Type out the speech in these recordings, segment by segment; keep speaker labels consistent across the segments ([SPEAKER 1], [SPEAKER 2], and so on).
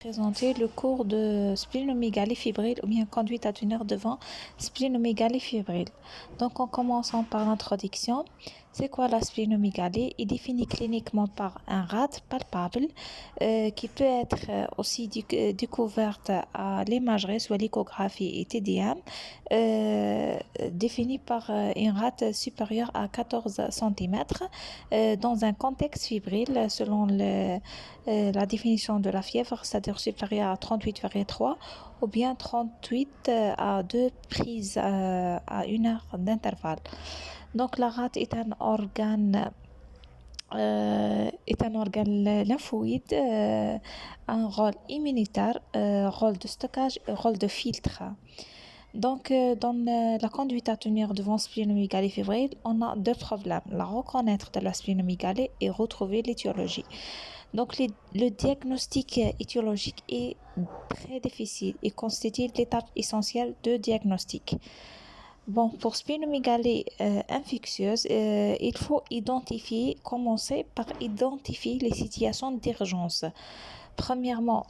[SPEAKER 1] Présenter le cours de splénomégalie fébrile ou bien conduite à tenir devant splénomégalie fébrile. Donc en commençant par l'introduction, c'est quoi la splénomégalie? Il définit cliniquement par un rate palpable qui peut être aussi découverte à l'imagerie, soit l'échographie et TDM, définie par une rate supérieure à 14 cm dans un contexte fébrile selon la définition de la fièvre, c'est-à-dire supérieure à 38,3 ou bien 38 à 2 prises à 1 heure d'intervalle. Donc la rate est un organe lymphoïde, un rôle immunitaire, rôle de stockage et rôle de filtre. Donc, dans la conduite à tenir devant splénomégalie fébrile, on a deux problèmes. La reconnaître de la splénomégalie et retrouver l'étiologie. Donc, le diagnostic étiologique est très difficile et constitue l'étape essentielle de diagnostic. Bon, pour splénomégalie infectieuse, il faut commencer par identifier les situations d'urgence. Premièrement,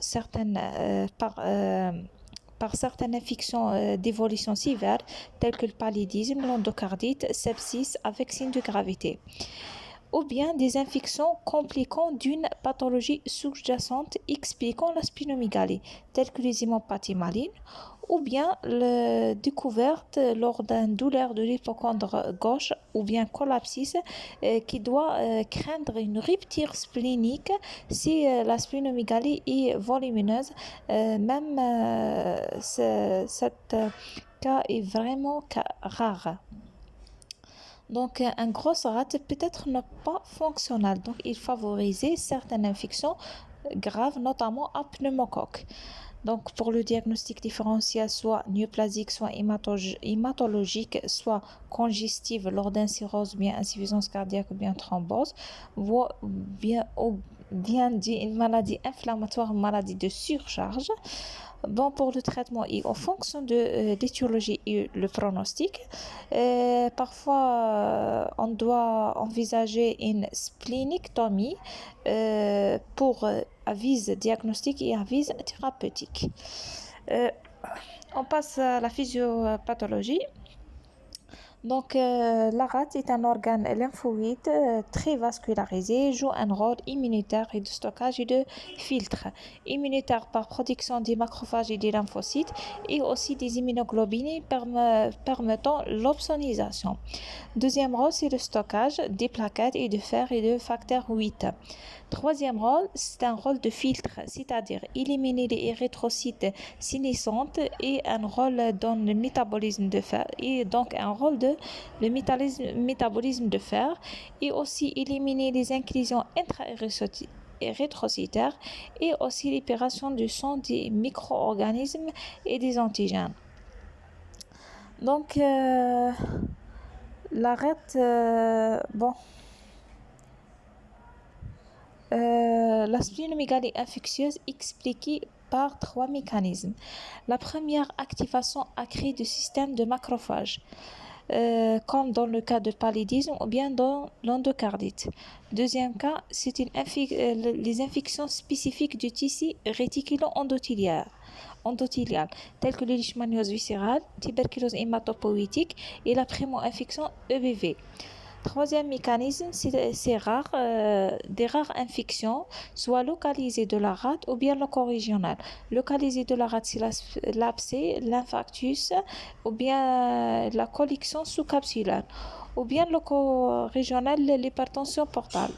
[SPEAKER 1] par certaines infections d'évolution sévère, telles que le paludisme, l'endocardite, sepsis avec signe de gravité, ou bien des infections compliquant d'une pathologie sous-jacente expliquant la splénomégalie, telles que les hémopathies malignes, ou bien la découverte lors d'une douleur de l'hypochondre gauche ou bien collapsis qui doit craindre une rupture splénique si la splénomégalie est volumineuse. Même cet cas est vraiment rare. Donc, un gros rate peut-être n'est pas fonctionnel. Donc, il favorise certaines infections graves, notamment à pneumocoque. Donc, pour le diagnostic différentiel, soit néoplasique, soit hématologique, soit congestive lors d'une cirrhose, bien insuffisance cardiaque ou bien thrombose, ou bien d'une maladie inflammatoire, maladie de surcharge. Bon, pour le traitement et en fonction de l'étiologie et le pronostic, parfois on doit envisager une splénictomie pour avis diagnostique et avis thérapeutique. On passe à la physiopathologie. Donc, la rate est un organe lymphoïde très vascularisé, joue un rôle immunitaire et de stockage et de filtre. Immunitaire par production des macrophages et des lymphocytes et aussi des immunoglobulines permettant l'opsonisation. Deuxième rôle, c'est le stockage des plaquettes et de fer et de facteur 8. Troisième rôle, c'est un rôle de filtre, c'est-à-dire éliminer les érythrocytes sénescentes et un rôle dans le métabolisme de fer et donc un rôle de le métabolisme de fer et aussi éliminer les inclusions intra-érythrocytaires et aussi l'épuration du sang des micro-organismes et des antigènes. Donc, la splénomégalie infectieuse expliquée par 3 mécanismes. La première, activation accrue du système de macrophages, comme dans le cas de paludisme ou bien dans l'endocardite. Deuxième cas, c'est les infections spécifiques du tissu réticulo-endothélial, telles que les leishmaniose viscérale, tuberculose hématopoïétique et la primo-infection EBV. Troisième mécanisme, c'est rare, des rares infections, soit localisées de la rate ou bien loco-régionales. Localisées de la rate, c'est l'abcès, l'infarctus ou bien la collection sous-capsulaire, ou bien loco-régionale, l'hypertension portale.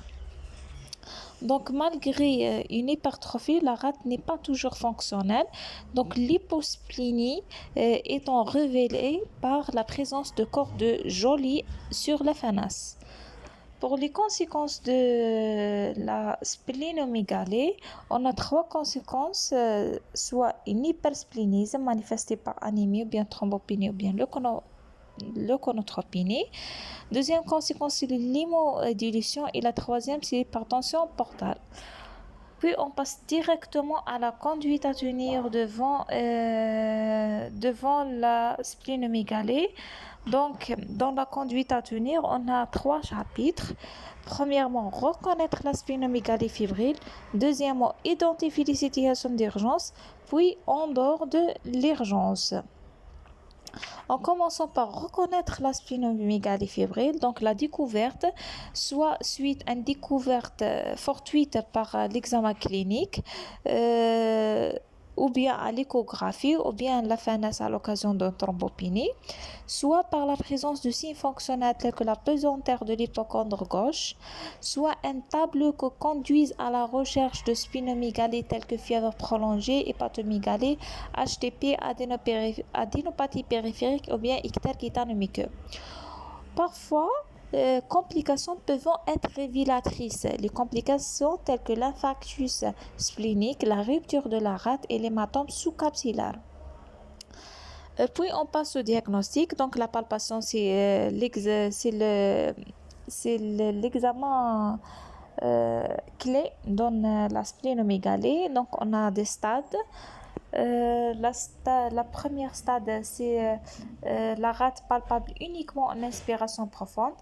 [SPEAKER 1] Donc, malgré une hypertrophie, la rate n'est pas toujours fonctionnelle. Donc, l'hyposplénie étant révélée par la présence de corps de Joly sur la fenasse. Pour les conséquences de la splénomégalie, on a 3 conséquences, soit une hypersplénisme manifestée par anémie ou bien thrombopénie ou bien leuconotropénie. Deuxième conséquence, c'est l'hémodilution et la troisième, c'est l'hypertension portale. Puis on passe directement à la conduite à tenir devant la splénomégalie. Donc, dans la conduite à tenir, on a 3 chapitres. Premièrement, reconnaître la splénomégalie fébrile. Deuxièmement, identifier les situations d'urgence. Puis, en dehors de l'urgence. En commençant par reconnaître la splénomégalie fébrile, donc la découverte, soit suite à une découverte fortuite par l'examen clinique, ou bien à l'échographie, ou bien la FNS à l'occasion d'une thrombopénie, soit par la présence de signes fonctionnels tels que la pesanteur de l'hypocondre gauche, soit un tableau qui conduise à la recherche de splénomégalie tels que fièvre prolongée, hépatomégalie, HTP, adénopathie périphérique ou bien ictère guitanomique. Parfois, complications peuvent être révélatrices. Les complications telles que l'infarctus splénique, la rupture de la rate et l'hématome sous-capsulaire. Puis on passe au diagnostic. Donc la palpation, c'est l'examen clé dans la splénomégalie. Donc on a des stades. La première stade, c'est la rate palpable uniquement en inspiration profonde.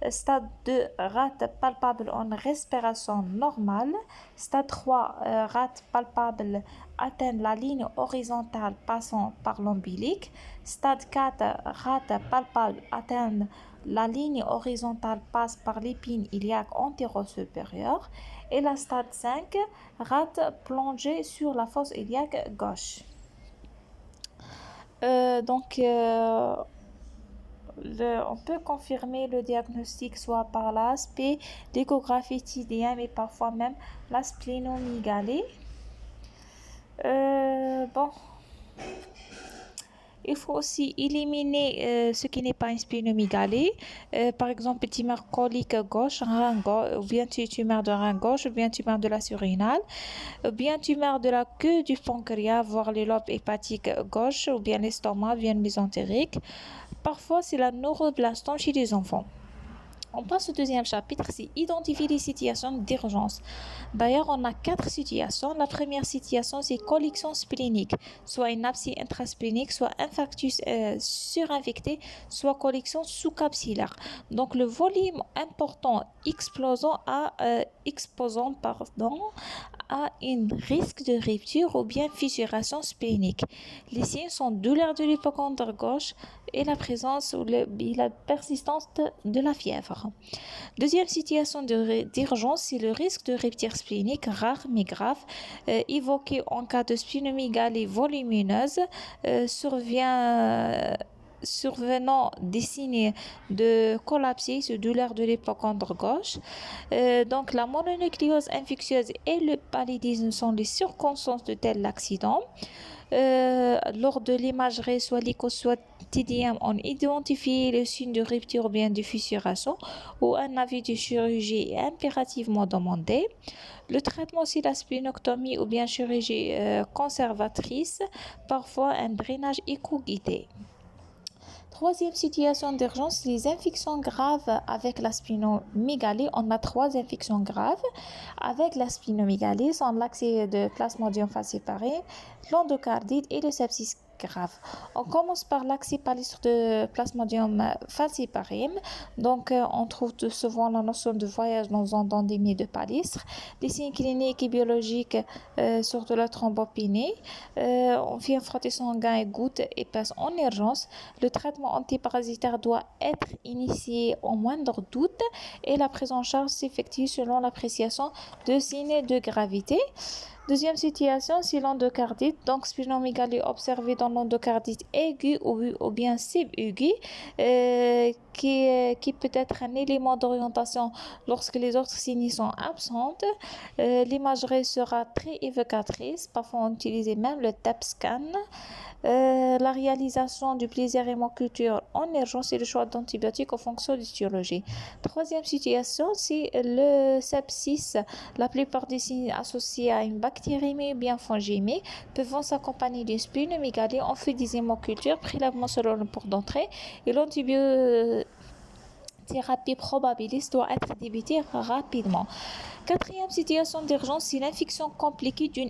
[SPEAKER 1] Stade 2, rate palpable en respiration normale. Stade 3, rate palpable atteint la ligne horizontale passant par l'ombilic. Stade 4, rate palpable atteint la ligne horizontale passe par l'épine iliaque antéro-supérieure. Et la stade 5, rate plongée sur la fosse iliaque gauche. On peut confirmer le diagnostic soit par l'aspect d'échographie tidienne, mais parfois même la splénomégalie. Il faut aussi éliminer ce qui n'est pas une splénomégalie. Par exemple, tumeur colique gauche, ou bien tumeur de rein gauche, ou bien tumeur de la surrénale, ou bien tumeur de la queue du pancréas, voire les lobes hépatiques gauche, ou bien l'estomac, bien mésentérique. Parfois, c'est la neuroblastome chez les enfants. On passe au deuxième chapitre, c'est identifier les situations d'urgence. D'ailleurs, on a 4 situations. La première situation, c'est coliction splénique, soit une abcès intrasplénique, soit infarctus surinfecté, soit coliction sous-capsulaire. Donc, le volume important exposant à un risque de rupture ou bien fissuration splénique. Les signes sont douleur de l'hypocondre gauche et la présence ou la persistance de la fièvre. Deuxième situation d'urgence, c'est le risque de rupture splénique rare mais grave, évoqué en cas de splénomégalie volumineuse, survenant des signes de collapsis, de douleur de l'hypocondre gauche. Donc la mononucléose infectieuse et le paludisme sont les circonstances de tel accident. Lors de l'imagerie soit l'écho soit TDM, on identifie le signe de rupture ou bien de fissuration ou un avis de chirurgie est impérativement demandé. Le traitement, c'est la splénoctomie ou bien chirurgie conservatrice, parfois un drainage écho-guidé. Troisième situation d'urgence, les infections graves avec la splénomégalie. On a 3 infections graves avec la splénomégalie, sont l'accès de Plasmodium falciparum, l'endocardite et le sepsis grave. On commence par l'accès palestre de Plasmodium falciparum. Donc, on trouve souvent la notion de voyage dans une endémie de palestre. Les signes cliniques et biologiques, surtout la thrombopénie. On fait un frotté sanguin et gouttes épaisses en urgence. Le traitement antiparasitaire doit être initié au moindre doute et la prise en charge s'effectue selon l'appréciation de signes de gravité. Deuxième situation, c'est l'endocardite. Donc, splénomégalie observée dans l'endocardite aiguë ou bien subaiguë, qui peut être un élément d'orientation lorsque les autres signes sont absentes. L'imagerie sera très évocatrice. Parfois, on utilise même le TEP scan. La réalisation du plaisir hémoculture en urgence et le choix d'antibiotiques en fonction de l'étiologie. Troisième situation, c'est le sepsis. La plupart des signes associés à une bactériémie ou bien fongémie peuvent s'accompagner d'une splénomégalie. On fait des hémocultures, prélèvement selon le port d'entrée et l'antibiotique thérapie probabiliste doit être débutée rapidement. Quatrième situation d'urgence, si l'infection compliquée d'une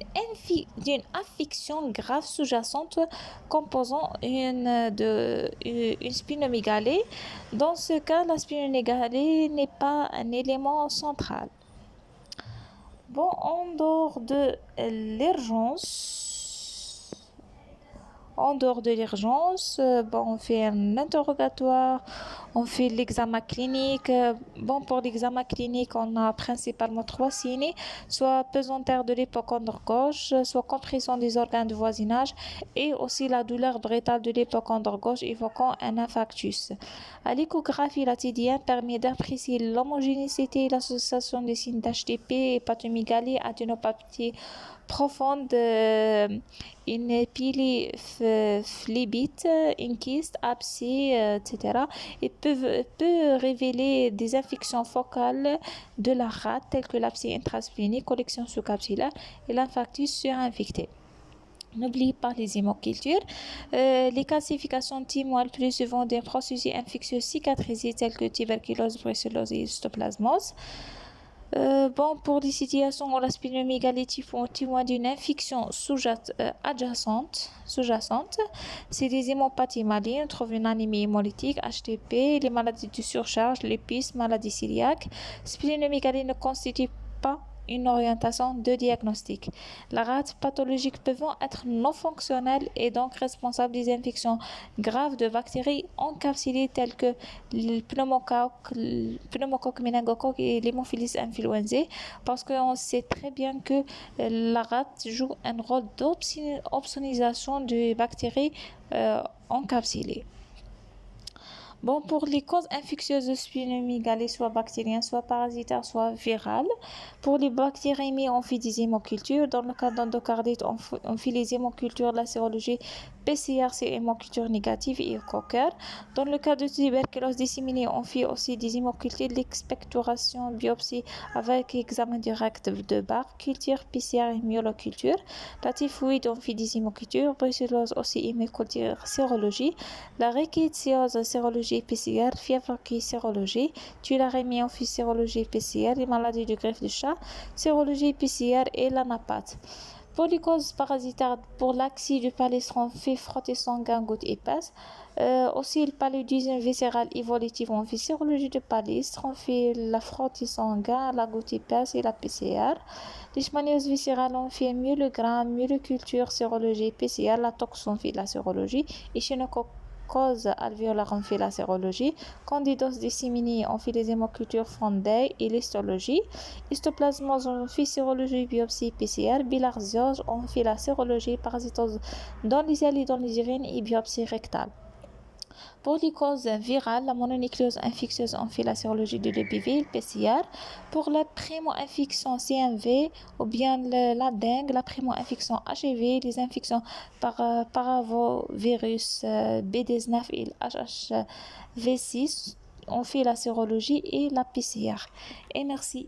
[SPEAKER 1] affection grave sous-jacente composant une splénomégalie. Dans ce cas, la splénomégalie n'est pas un élément central. Bon, en dehors de l'urgence, on fait un interrogatoire, on fait l'examen clinique. Pour l'examen clinique, on a principalement 3 signes, soit pesantère de l'hypocondre gauche, soit compression des organes de voisinage et aussi la douleur brétale de l'hypocondre gauche évoquant un infarctus. À l'échographie, la TDM permet d'apprécier l'homogénéité et l'association des signes d'HTP, hépatomégalie, adénopathie profonde, une phlébite, une kyste, abcès, etc. Et peut révéler des infections focales de la rate telles que l'abcès intrasplénique, collection sous-capsulaire et l'infarctus surinfecté. N'oubliez pas les hémocultures. Les classifications témoignent plus souvent d'un processus infectieux cicatrisé tels que tuberculose, brucellose et histoplasmose. Pour les situations où la splénomégalie témoigne d'une infection sous-jacente, c'est des hémopathies malignes, on trouve une anémie hémolytique, HTP, les maladies de surcharge, l'épice, maladie cœliaque. Splénomégalie ne constitue pas une orientation de diagnostic. La rate pathologique peuvent être non fonctionnelle et donc responsable des infections graves de bactéries encapsulées telles que le pneumocoque, méningocoque et l'hémophilus influenzae, parce qu'on sait très bien que la rate joue un rôle d'opsonisation de bactéries encapsulées. Pour les causes infectieuses de splénomégalie, soit bactériennes, soit parasitaires, soit virales. Pour les bactériémies, on fait des hémocultures. Dans le cas d'endocardite, on fait les hémocultures de la sérologie PCR, c'est hémoculture négative et écho-cœur. Dans le cas de tuberculose disséminée, on fait aussi des hémocultures, de l'expectoration, biopsie avec examen direct de barre, culture PCR et myoloculture. La typhoïde, on fait des hémocultures. Brucellose aussi hémoculture sérologie. La rickettsiosis sérologie PCR, fièvre qui sérologie. Tularemie, on fait sérologie PCR. Les maladies du greffe de chat, sérologie PCR et l'anapathe. Pour les causes parasitaires, pour l'axie du palestron, fait frotter sanguin, goutte épaisse. Aussi, le paludisme viscéral évolutif, on fait sérologie de palestre, on fait la frotter sanguin, la goutte épaisse et la PCR. Leishmaniose viscérale, on fait myelogramme, myeloculture, sérologie, PCR. La tox, on fait la sérologie. Échinococcose alvéolaire, on fait la sérologie. Candidose disséminée, on fait les hémocultures Fonday et l'histologie. Histoplasmose, on fait sérologie, biopsie, PCR. Bilharziose, on fait la sérologie. Parasitose dans les ailes et dans les urines et biopsie rectale. Pour les causes virales, la mononucléose infectieuse, on fait la sérologie de l'EBV, le PCR. Pour la primo-infection CMV ou bien la dengue, la primo-infection HIV, les infections par paravovirus B19 et le HHV6, on fait la sérologie et la PCR. Et merci.